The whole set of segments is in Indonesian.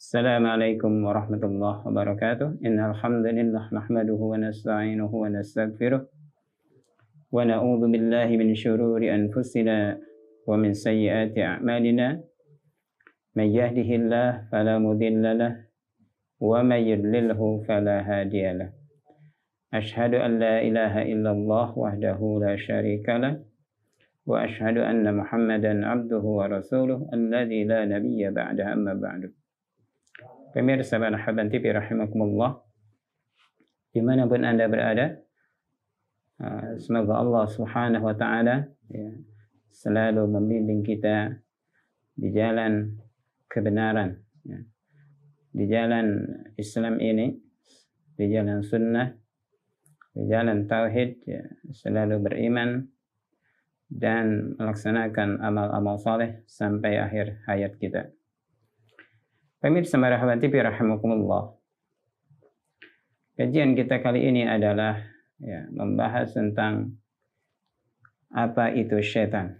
السلام عليكم ورحمة الله وبركاته إن الحمد لله نحمده ونستعينه ونستغفره ونعوذ بالله من شرور أنفسنا ومن سيئات أعمالنا من يهده الله فلا مضل له ومن يضلله فلا هادي له أشهد أن لا إله إلا الله وحده لا شريك له وأشهد أن محمدا عبده ورسوله الذي لا نبي بعده أما بعد. Pemirsa Marhaban TV rahimakumullah, dimanapun Anda berada, semoga Allah Subhanahu wa Ta'ala selalu membimbing kita di jalan kebenaran, di jalan Islam ini, di jalan sunnah, di jalan tauhid, selalu beriman dan melaksanakan amal-amal saleh sampai akhir hayat kita. Pemirsa Marhaban TV rahimakumullah, kajian kita kali ini adalah membahas tentang apa itu syaitan.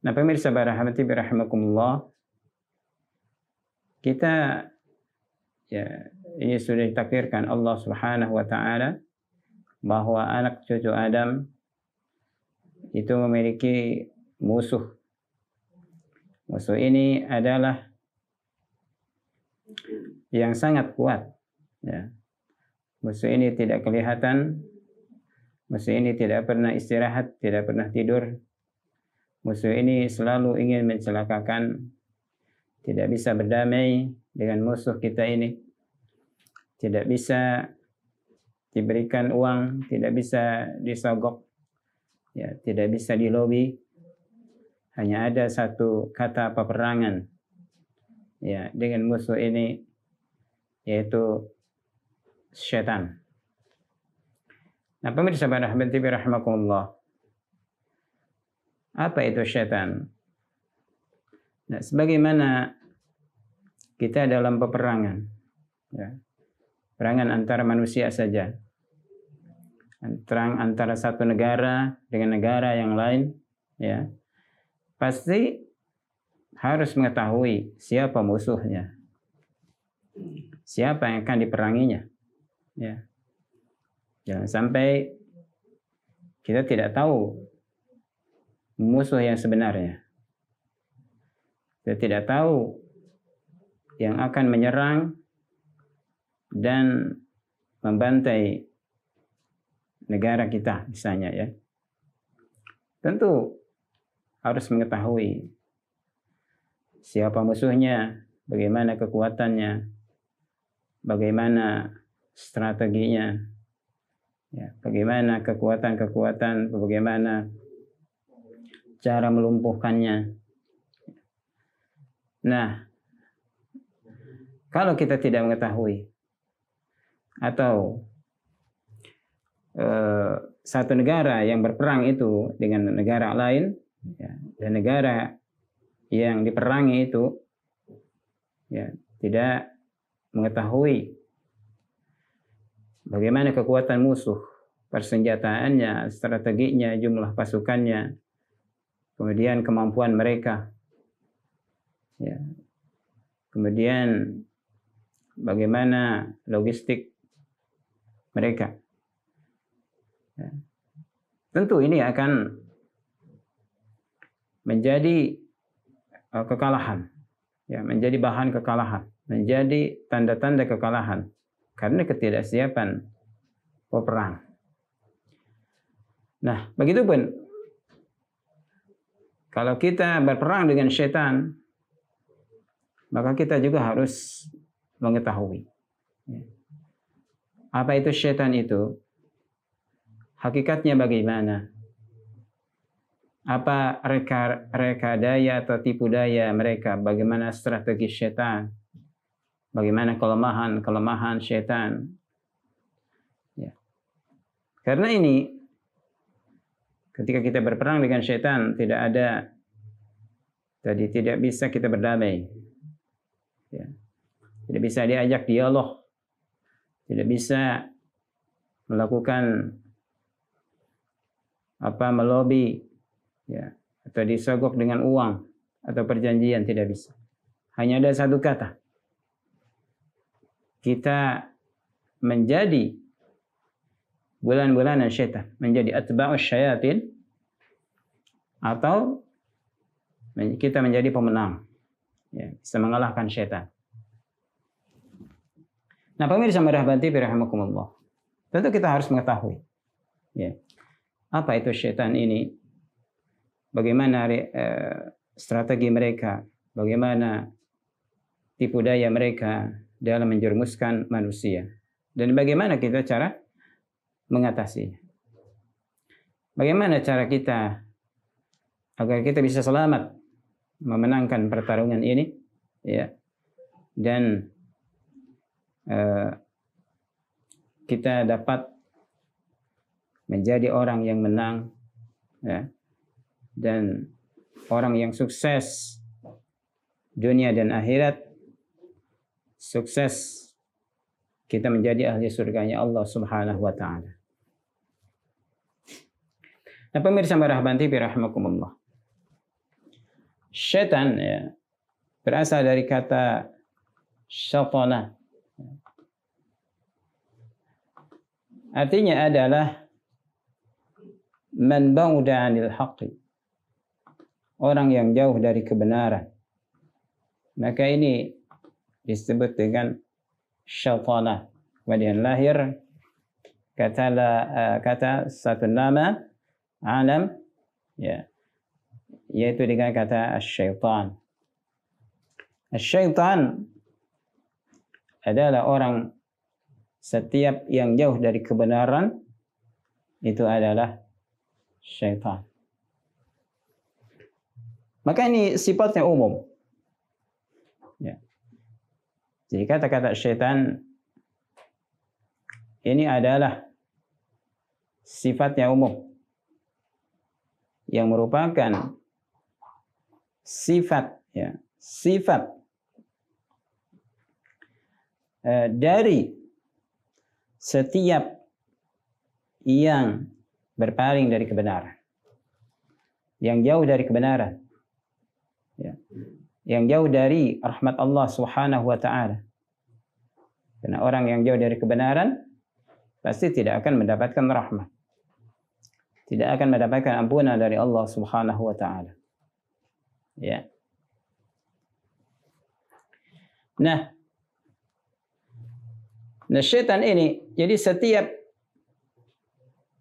Nah, pemirsa Marhaban TV rahimakumullah, kita ini sudah ditakdirkan Allah Subhanahu wa Ta'ala bahwa anak cucu Adam itu memiliki musuh. Musuh ini adalah yang sangat kuat. Musuh ini tidak kelihatan. Musuh ini tidak pernah istirahat, tidak pernah tidur. Musuh ini selalu ingin mencelakakan. Tidak bisa berdamai dengan musuh kita ini. Tidak bisa diberikan uang, tidak bisa disogok, tidak bisa dilobi. Hanya ada satu kata peperangan dengan musuh ini, yaitu syaitan. Nah, pemirsa Marhaban TV rahimakumullah, apa itu syaitan? Nah, sebagaimana kita dalam peperangan, peperangan antara manusia saja, perang antara satu negara dengan negara yang lain, pasti harus mengetahui siapa musuhnya, siapa yang akan diperanginya. Jangan sampai kita tidak tahu musuh yang sebenarnya. Kita tidak tahu yang akan menyerang dan membantai negara kita misalnya, Tentu harus mengetahui siapa musuhnya, bagaimana kekuatannya, bagaimana strateginya, bagaimana kekuatan-kekuatan, bagaimana cara melumpuhkannya. Nah, kalau kita tidak mengetahui atau satu negara yang berperang itu dengan negara lain, dan negara yang diperangi itu tidak mengetahui bagaimana kekuatan musuh, persenjataannya, strateginya, jumlah pasukannya, kemudian kemampuan mereka, kemudian bagaimana logistik mereka. Tentu ini akan menjadi kekalahan, menjadi bahan kekalahan, menjadi tanda-tanda kekalahan karena ketidaksiapan peperang. Nah, begitupun kalau kita berperang dengan syaitan, maka kita juga harus mengetahui apa itu syaitan itu, hakikatnya bagaimana, apa reka daya atau tipu daya mereka, bagaimana strategi syaitan, bagaimana kelemahan syaitan. Karena ini, ketika kita berperang dengan syaitan, tidak bisa kita berdamai, tidak bisa diajak dialog, tidak bisa melakukan melobi, atau disogok dengan uang atau perjanjian, tidak bisa. hanya ada satu kata. Kita menjadi bulan-bulanan syaitan, menjadi atba'us syayatin, atau kita menjadi pemenang, ya, bisa mengalahkan syaitan. Nah, pemirsa merahmati rahimakumullah, tentu kita harus mengetahui, ya, apa itu syaitan ini, bagaimana strategi mereka, bagaimana tipu daya mereka dalam menjerumuskan manusia, dan bagaimana kita cara mengatasinya. Bagaimana cara kita agar kita bisa selamat memenangkan pertarungan ini, ya, dan kita dapat menjadi orang yang menang, ya, dan orang yang sukses dunia dan akhirat, sukses kita menjadi ahli surganya Allah Subhanahu wa taala. Nah, pemirsa merahmati rahimakumullah, syaitan, ya, berasal dari kata syaitana. Artinya adalah man ba'uda 'anil haqqi, orang yang jauh dari kebenaran. Maka ini disebut dengan syaitana. Kemudian lahir kata satu nama alam, ya, yaitu dengan kata syaitan. Syaitan adalah orang, setiap yang jauh dari kebenaran itu adalah syaitan. Maka ini sifatnya umum, ya. Jadi kata-kata syaitan ini adalah sifatnya umum, yang merupakan sifat, ya, sifat dari setiap yang berpaling dari kebenaran, yang jauh dari kebenaran, ya, yang jauh dari rahmat Allah Subhanahu wa taala. Karena orang yang jauh dari kebenaran pasti tidak akan mendapatkan rahmat, tidak akan mendapatkan ampunan dari Allah Subhanahu wa taala. Ya. Nah, syaitan ini, jadi setiap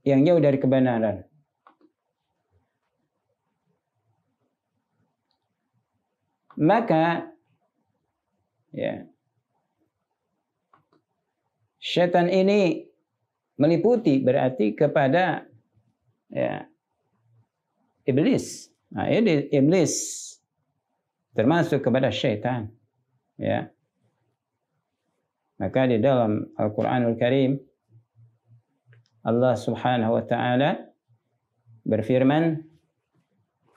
yang jauh dari kebenaran, maka, ya, syaitan ini meliputi berarti kepada, ya, iblis. Nah, ini iblis termasuk kepada syaitan, ya. Maka di dalam Al-Quranul Karim Allah Subhanahu wa taala berfirman,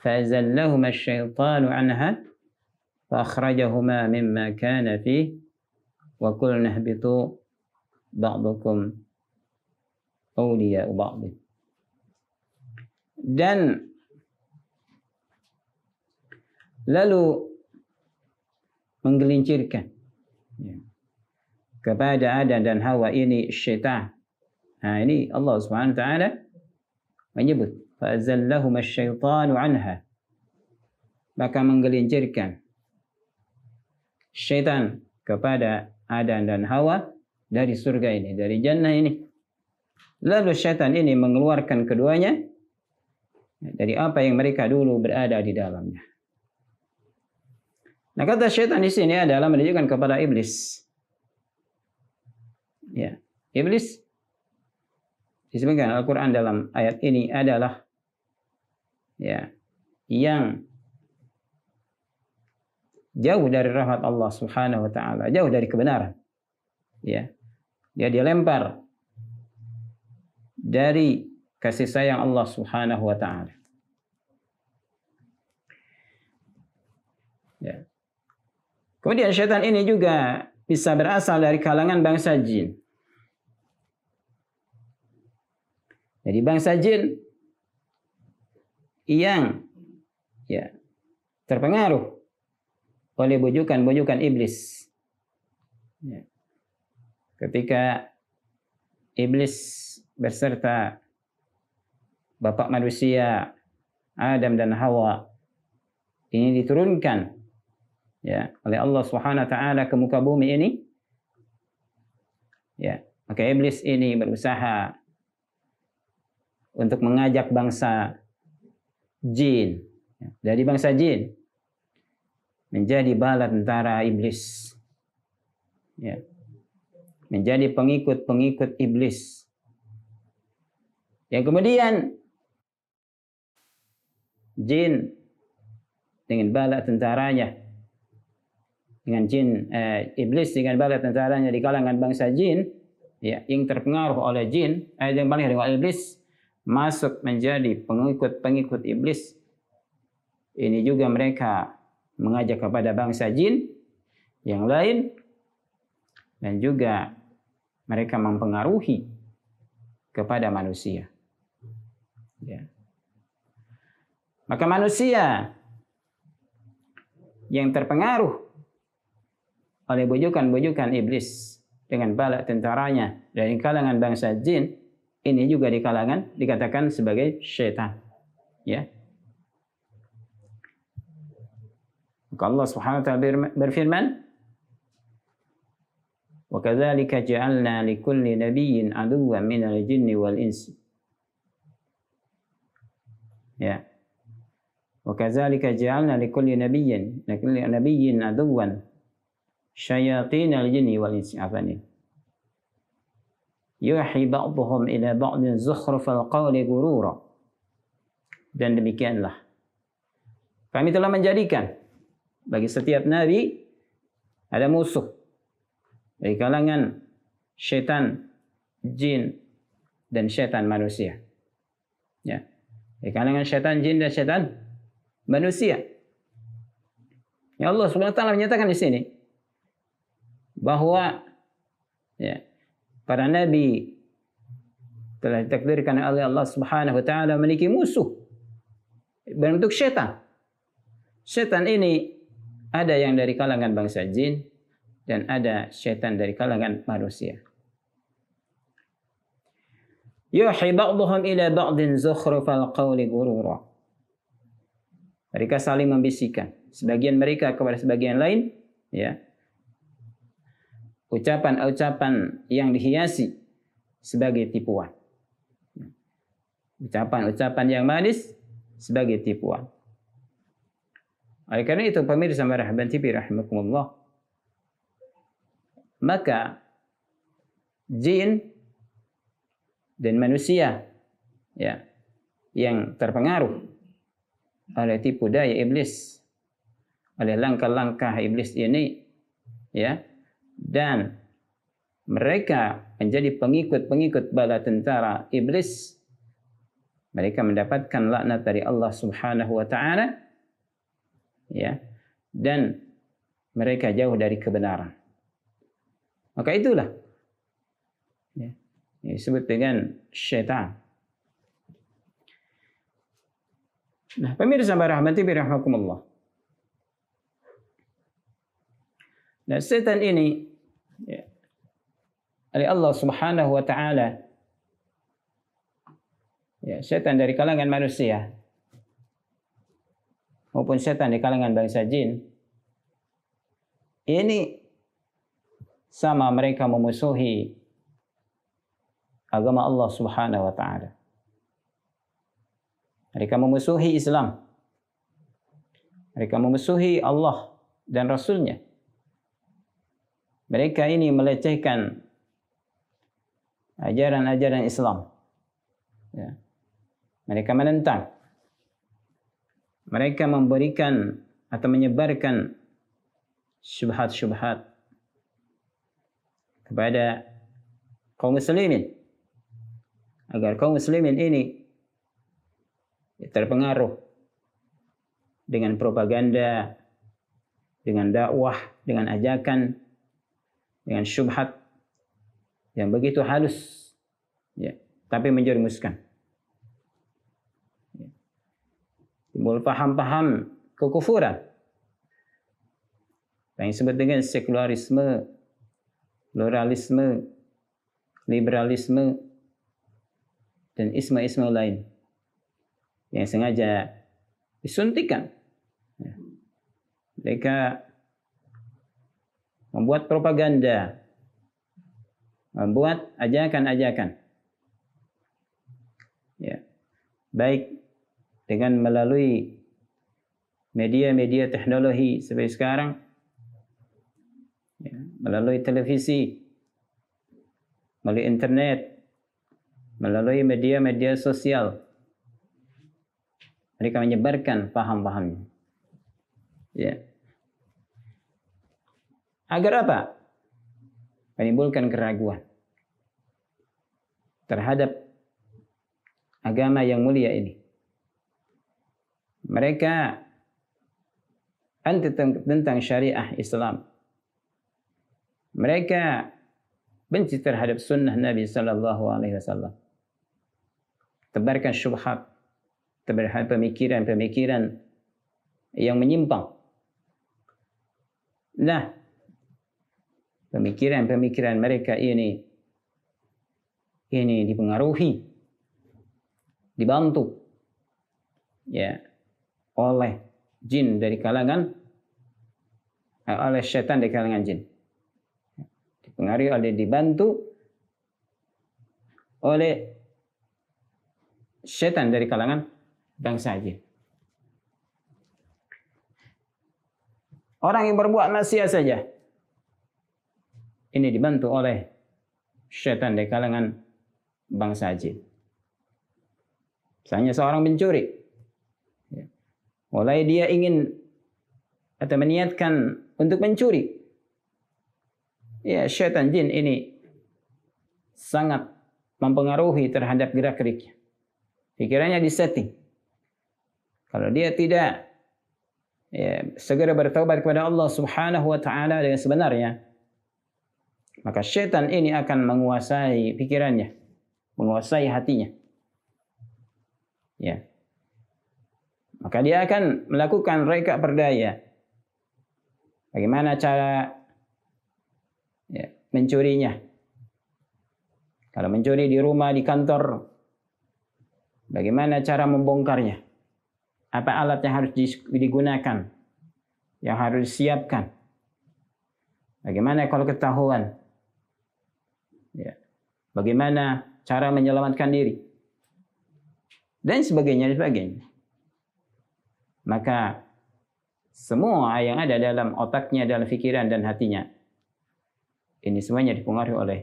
فَأَزَلَّهُمَا الشَّيْطَانُ عَنْهَا فَأَخْرَجَهُمَا مِمَّا كَانَ فِيهِ وَقُلْنَا اهْبِطُوا بَعْضُكُمْ أَوْلِيَاءُ بَعْضٍ. Dan lalu menggelincirkan, ya, kepada Adam dan Hawa ini syaitan. Nah, ini Allah Subhanahu wa taala menyebut fa'azallahuma asyaitanu anha, maka menggelincirkan syaitan kepada Adam dan Hawa dari surga ini, dari jannah ini. Lalu syaitan ini mengeluarkan keduanya dari apa yang mereka dulu berada di dalamnya. Nah, kata syaitan di sini adalah menunjukkan kepada iblis. Ya, iblis disebutkan Al-Quran dalam ayat ini adalah, ya, yang jauh dari rahmat Allah Subhanahu wa taala, jauh dari kebenaran. Ya. Dia dilempar dari kasih sayang Allah Subhanahu wa taala. Ya. Kemudian syaitan ini juga bisa berasal dari kalangan bangsa jin. Jadi bangsa jin yang, ya, terpengaruh oleh bujukan-bujukan iblis. Ya. Ketika iblis berserta bapak manusia Adam dan Hawa ini diturunkan ya oleh Allah Subhanahu wa taala ke muka bumi ini, ya, maka iblis ini berusaha untuk mengajak bangsa jin, ya, dari bangsa jin menjadi bala tentara iblis, ya, menjadi pengikut-pengikut iblis. Yang kemudian jin dengan bala tentaranya, dengan iblis dengan bala tentaranya di kalangan bangsa jin, ya, yang terpengaruh oleh jin, yang paling dengan iblis, masuk menjadi pengikut-pengikut iblis. Ini juga mereka mengajak kepada bangsa jin yang lain, dan juga mereka mempengaruhi kepada manusia. Ya. Maka manusia yang terpengaruh oleh bujukan-bujukan iblis dengan bala tentaranya dari kalangan bangsa jin, ini juga dikatakan sebagai syaitan. Ya. Maka Allah Subhanahu wa taala berfirman, "Wa kadzalika ja'alna likulli nabiyyin aduwwan minal jinni wal insi." Ya. Wa kadzalika ja'alna likulli nabiyyin aduwwan syayatinal jinni wal insi. Yuhi ba'dhum ila ba'din zukhrufal qawli gurura. Dan demikianlah kami telah menjadikan bagi setiap nabi ada musuh dari kalangan syaitan jin dan syaitan manusia. Ya. Dari kalangan syaitan jin dan syaitan manusia. Ya, Allah Subhanahu wa taala menyatakan di sini bahwa ya, para nabi telah ditakdirkan oleh Allah Subhanahu wa taala memiliki musuh berbentuk syaitan. Syaitan ini ada yang dari kalangan bangsa jin dan ada syaitan dari kalangan manusia. Yuhi ba'dhum ila ba'din zukhrufal qawli gurura. Mereka saling membisikkan sebagian mereka kepada sebagian lain, ya, ucapan-ucapan yang dihiasi sebagai tipuan. Ucapan-ucapan yang manis sebagai tipuan. Oleh karena itu, pemirsa Marhaban TV rahimakumullah, maka jin dan manusia, ya, yang terpengaruh oleh tipu daya iblis, oleh langkah-langkah iblis ini, ya, dan mereka menjadi pengikut-pengikut bala tentara iblis, mereka mendapatkan laknat dari Allah Subhanahu wa taala, ya, dan mereka jauh dari kebenaran. Maka itulah, ya, disebut dengan syaitan. Nah, pemirsa rahmati rahimakumullah. Nah, setan ini, ya, oleh Allah Subhanahu wa taala, ya, setan dari kalangan manusia maupun setan di kalangan bangsa jin, ini sama mereka memusuhi agama Allah Subhanahu wa taala. Mereka memusuhi Islam. Mereka memusuhi Allah dan Rasul-Nya. Mereka ini melecehkan ajaran-ajaran Islam. Ya. Mereka menentang. Mereka memberikan atau menyebarkan syubhat-syubhat kepada kaum muslimin, agar kaum muslimin ini terpengaruh dengan propaganda, dengan dakwah, dengan ajakan, dengan syubhat yang begitu halus, ya, tapi menjerumuskan. Timbul paham-paham kekufuran yang disebut dengan sekularisme, pluralisme, liberalisme, dan isme-isme lain yang sengaja disuntikan. Mereka membuat propaganda, membuat ajakan-ajakan, ya, baik dengan melalui media-media teknologi seperti sekarang, ya, melalui televisi, melalui internet, melalui media-media sosial. Mereka menyebarkan paham-pahamnya. Ya. Agar apa? Menimbulkan keraguan terhadap agama yang mulia ini. Mereka anti tentang syariah Islam. Mereka benci terhadap sunnah Nabi sallallahu alaihi wasallam. Tebarkan syubhat, tebarkan pemikiran-pemikiran yang menyimpang. Nah, pemikiran-pemikiran mereka ini dipengaruhi, dibantu, ya, oleh jin dari kalangan, oleh syaitan dari kalangan jin. Dipengaruhi oleh, dibantu oleh syaitan dari kalangan bangsa jin. Orang yang berbuat maksiat saja ini dibantu oleh syaitan dari kalangan bangsa jin. Misalnya seorang pencuri, mulai dia ingin atau meniatkan untuk mencuri, ya, syaitan jin ini sangat mempengaruhi terhadap gerak-geriknya. Pikirannya disetting. Kalau dia tidak, ya, segera bertaubat kepada Allah Subhanahu wa taala dengan sebenarnya, maka syaitan ini akan menguasai pikirannya, menguasai hatinya. Ya. Maka dia akan melakukan reka berdaya. Bagaimana cara, ya, mencurinya? Kalau mencuri di rumah, di kantor, bagaimana cara membongkarnya? Apa alat yang harus digunakan, yang harus disiapkan? Bagaimana kalau ketahuan? Ya. Bagaimana cara menyelamatkan diri? Dan sebagainya, Maka semua yang ada dalam otaknya, dalam pikiran dan hatinya, ini semuanya dipengaruhi oleh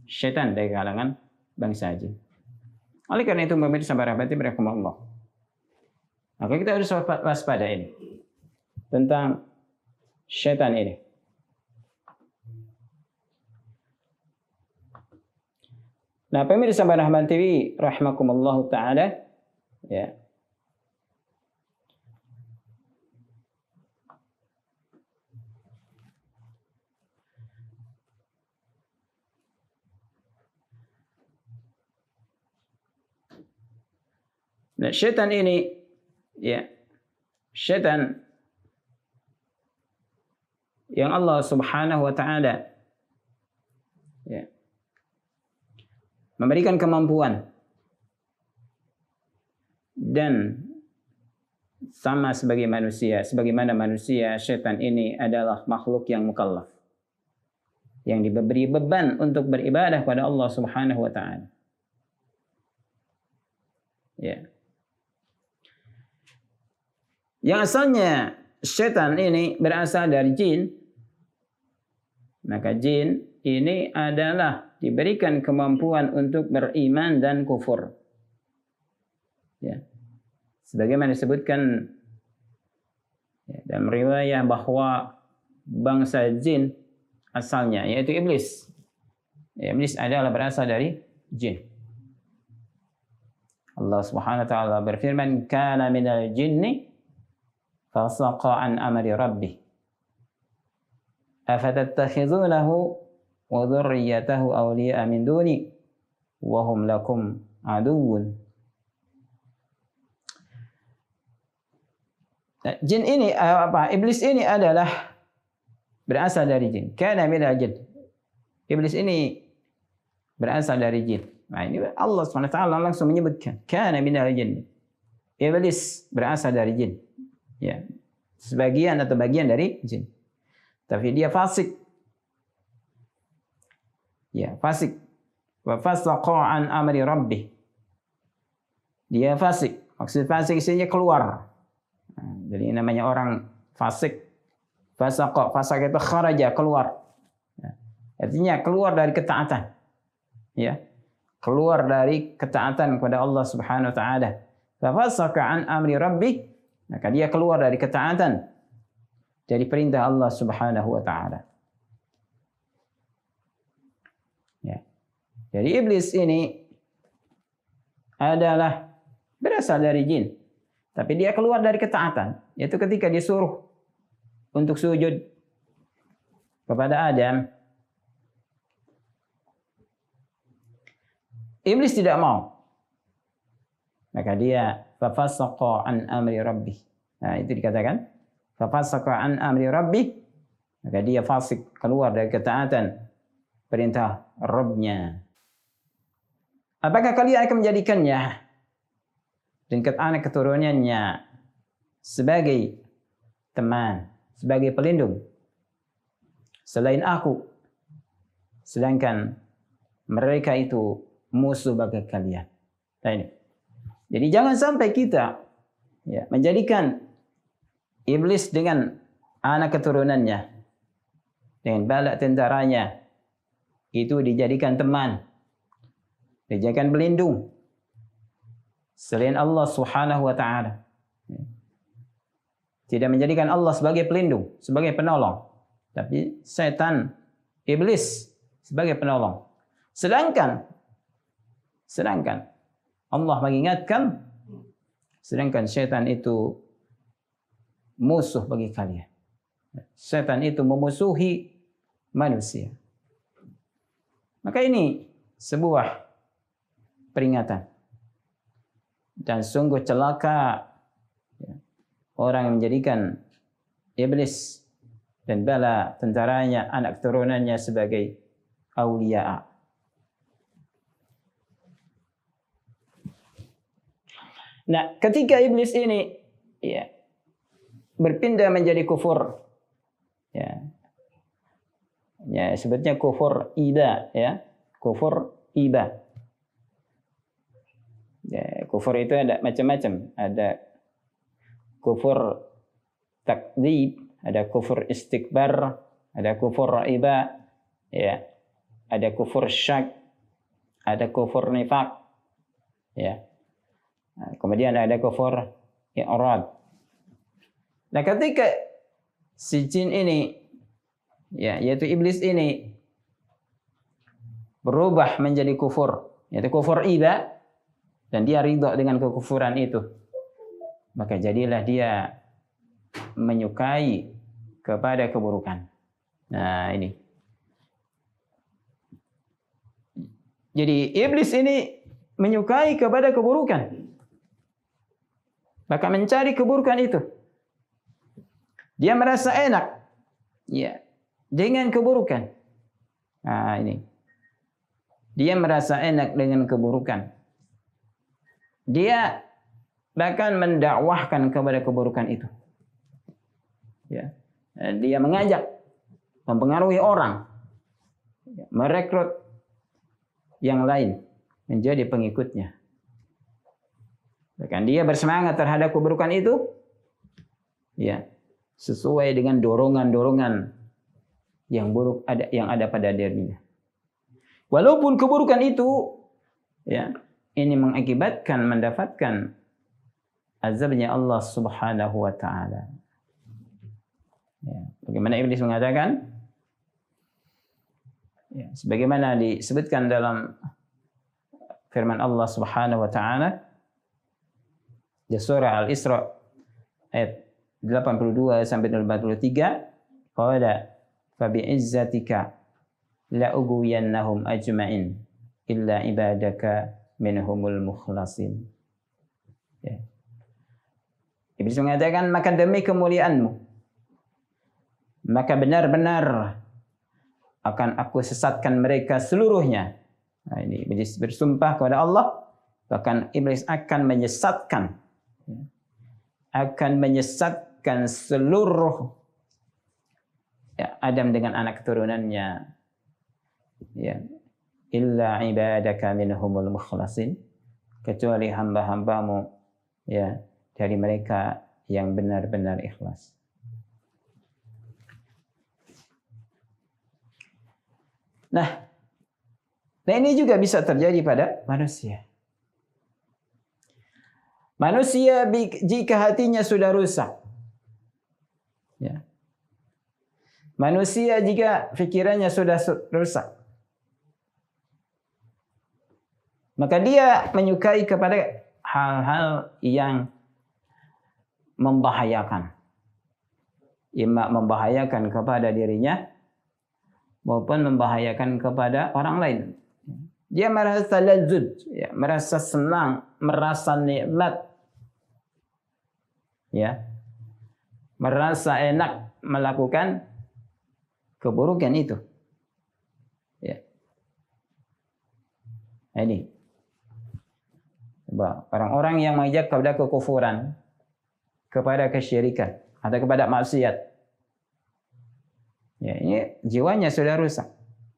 syaitan dari kalangan bangsa jin. Oleh karena itu, pemirsa rahmati Allah, maka kita harus waspada ini tentang syaitan ini. Nah, pemirsa rahmati rahimakumullah taala, ya. Nah, syaitan ini, ya, syaitan yang Allah Subhanahu wa taala, ya, memberikan kemampuan dan sama sebagai manusia, sebagaimana manusia, syaitan ini adalah makhluk yang mukallaf, yang diberi beban untuk beribadah kepada Allah Subhanahu wa taala. Ya. Yang asalnya syaitan ini berasal dari jin, maka jin ini adalah diberikan kemampuan untuk beriman dan kufur. Ya. Sebagaimana disebutkan, ya, dalam riwayah bahwa bangsa jin asalnya, yaitu iblis. Ya, iblis adalah berasal dari jin. Allah Subhanahu wa taala berfirman, "Kana minal jinni fasaqa an amri rabbih. Afatattakhizunahu wa dhurriyyatahu awliya'a min duni wa hum lakum aduwwun." Jin ini iblis ini adalah berasal dari jin. Kana minal jin. Iblis ini berasal dari jin. Nah, ini Allah SWT langsung menyebutkan kana minal jin. Iblis berasal dari jin. Ya. Sebagian atau bagian dari jin. Tapi dia fasik. Ya, fasik. Wa fasaqa an amri rabbih. Dia fasik. Maksud fasik isinya keluar. Nah, jadi namanya orang fasik. Fasaqa, fasak itu kharaja, keluar. Ya. Artinya keluar dari ketaatan. Ya. Keluar dari ketaatan kepada Allah Subhanahu wa taala. Fa fasaqa an amri rabbih, maka dia keluar dari ketaatan dari perintah Allah Subhanahu wa taala. Ya. Jadi iblis ini adalah berasal dari jin. Tapi dia keluar dari ketaatan, yaitu ketika disuruh untuk sujud kepada Adam. Iblis tidak mau. Maka dia fafasaqa an amri rabbih. Nah, itu dikatakan fafasaqa an amri rabbih. Maka dia fasik, keluar dari ketaatan perintah Rabb-nya. Apakah kalian akan menjadikannya dan anak keturunannya sebagai teman, sebagai pelindung selain aku, sedangkan mereka itu musuh bagi kalian? Nah, ini. Jadi jangan sampai kita menjadikan iblis dengan anak keturunannya, dengan bala tentaranya, itu dijadikan teman, dijadikan pelindung selain Allah Subhanahu wa taala. Tidak menjadikan Allah sebagai pelindung, sebagai penolong, tapi setan, iblis sebagai penolong. Sedangkan Allah mengingatkan, sedangkan setan itu musuh bagi kalian. Setan itu memusuhi manusia. Maka ini sebuah peringatan. Dan sungguh celaka orang yang menjadikan iblis dan bala tentaranya, anak turunannya sebagai aulia. Nah, ketika iblis ini berpindah menjadi kufur, sebetulnya kufur iba, kufur iba. Kufur itu ada macam-macam. Ada kufur takdzib, ada kufur istikbar, ada kufur iba, ada kufur syak, ada kufur nifaq, kemudian ada kufur i'rad. Nah, ketika si jin ini, yaitu iblis ini berubah menjadi kufur, yaitu kufur iba, dan dia ridha dengan kekufuran itu, maka jadilah dia menyukai kepada keburukan. Nah, ini. Jadi iblis ini menyukai kepada keburukan, maka mencari keburukan itu. Dia merasa enak dengan keburukan. Nah, ini. Dia merasa enak dengan keburukan. Dia bahkan mendakwahkan kepada keburukan itu. Dia mengajak, mempengaruhi orang, merekrut yang lain menjadi pengikutnya. Bahkan dia bersemangat terhadap keburukan itu, sesuai dengan dorongan-dorongan yang buruk yang ada pada dirinya. Walaupun keburukan itu, ini mengakibatkan mendapatkan azabnya Allah Subhanahu wa taala. Bagaimana iblis mengatakan? Sebagaimana disebutkan dalam firman Allah Subhanahu wa taala di surah Al-Isra ayat 82 sampai 83, qala fa bi'izzatika la ughwiyannahum ajma'in illa ibadaka minhumul mukhlasin. Iblis mengatakan, maka demi kemuliaanmu maka benar-benar akan aku sesatkan mereka seluruhnya. Nah, ini iblis bersumpah kepada Allah, bahkan iblis akan menyesatkan seluruh Adam dengan anak keturunannya. Ya, illa ibadaka minhumul mukhlasin, kecuali hamba-hambamu dari mereka yang benar-benar ikhlas. Nah, ini juga bisa terjadi pada manusia. Manusia jika hatinya sudah rusak, manusia jika pikirannya sudah rusak, maka dia menyukai kepada hal-hal yang membahayakan. Imma membahayakan kepada dirinya maupun membahayakan kepada orang lain. Dia merasa lazud, merasa senang, merasa nikmat, merasa enak melakukan keburukan itu. Ini orang-orang yang mengajak kepada kekufuran, kepada kesyirikan, atau kepada maksiat. Ini jiwanya sudah rusak,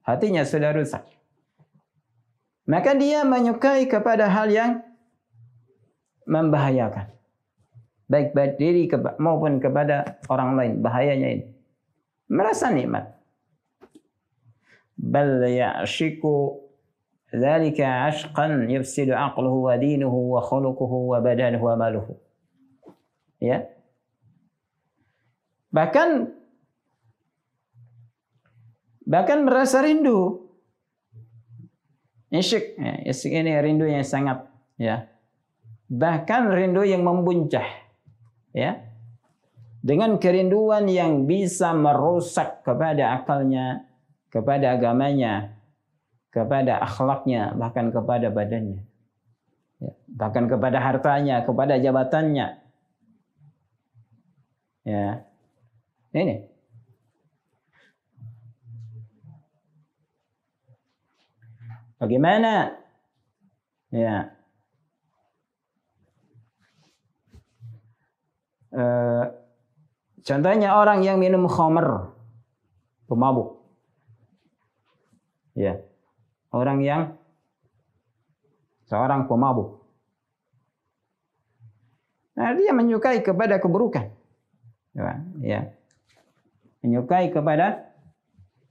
hatinya sudah rusak. Maka dia menyukai kepada hal yang membahayakan, baik diri maupun kepada orang lain. Bahayanya ini, merasa nikmat. Bal ya'shiku dzalika 'ashqan yufsidu 'aqluhu wa dinuhu wa khuluquhu wa badanuhu wa maluhu. Bahkan merasa rindu. Isyik ini rindu yang sangat, bahkan rindu yang membuncah, dengan kerinduan yang bisa merusak kepada akalnya, kepada agamanya, kepada akhlaknya, bahkan kepada badannya, bahkan kepada hartanya, kepada jabatannya. Ini bagaimana? Contohnya orang yang minum khamr, pemabuk. Seorang pemabuk. Nah, dia menyukai kepada keburukan. Menyukai kepada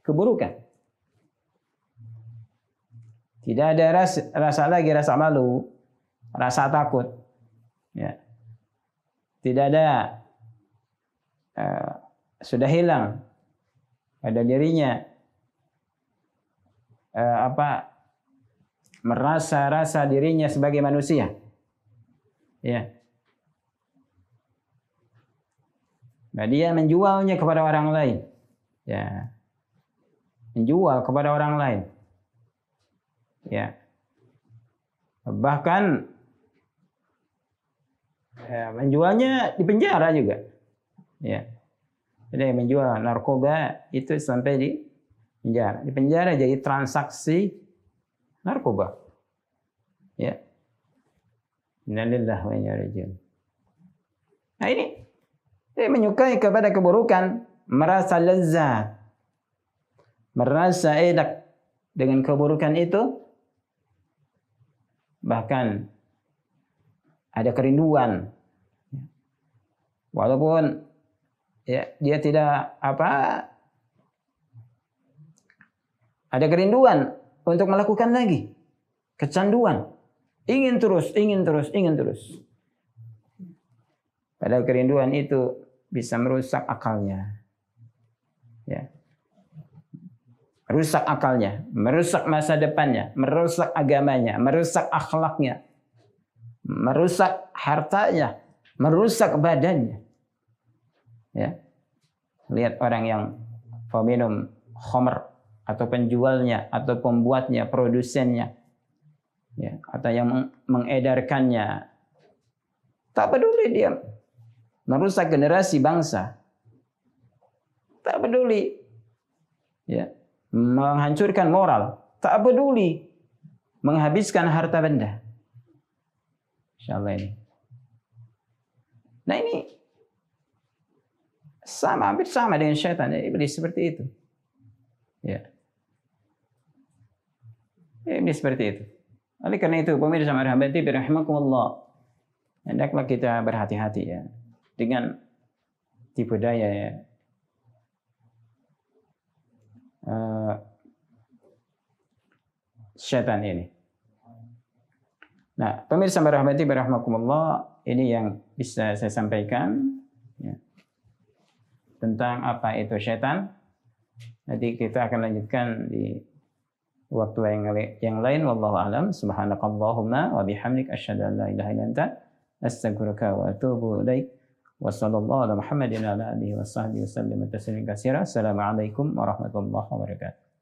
keburukan. Tidak ada rasa malu, rasa takut. Tidak ada, sudah hilang pada dirinya merasa dirinya sebagai manusia. Nah, dia menjualnya kepada orang lain. Menjual kepada orang lain. Bahkan menjualnya di penjara juga. Jadi menjual narkoba itu sampai di penjara. Di penjara jadi transaksi narkoba. Innalillahi wa inna ilaihi raji'un. Nah, ini dia menyukai kepada keburukan, merasa lezat, merasa enak dengan keburukan itu. Bahkan ada kerinduan, walaupun dia tidak ada kerinduan untuk melakukan lagi, kecanduan, ingin terus. Padahal kerinduan itu bisa merusak akalnya, rusak akalnya, merusak masa depannya, merusak agamanya, merusak akhlaknya, merusak hartanya, merusak badannya. Lihat orang yang peminum khamr, atau penjualnya, atau pembuatnya, produsennya, atau yang mengedarkannya, tak peduli dia merusak generasi bangsa. tak peduli. Ya, menghancurkan moral, tak peduli. Menghabiskan harta benda. Insyaallah ini. Nah ini hampir sama dengan syaitan, iblis seperti itu. Ya. Iblis seperti itu. Oleh karena itu, pemirsa marhamati rahimakumullah, hendaklah kita berhati-hati ya dengan tipu daya ya. Syaitan ini. Nah, pemirsa marhamati rahimakumullah, ini yang bisa saya sampaikan ya, tentang apa itu syaitan. Nanti kita akan lanjutkan di waktu yang lain. Wallahu a'lam. Subhanakallahumma wa bihamdik asyhadu an la ilaha illa anta astaghfiruka wa atubu ilaik. Wa sallallahu ala Muhammadin wa ala alihi wa sahbihi wasallam tasliman katsira. Assalamualaikum warahmatullahi wabarakatuh.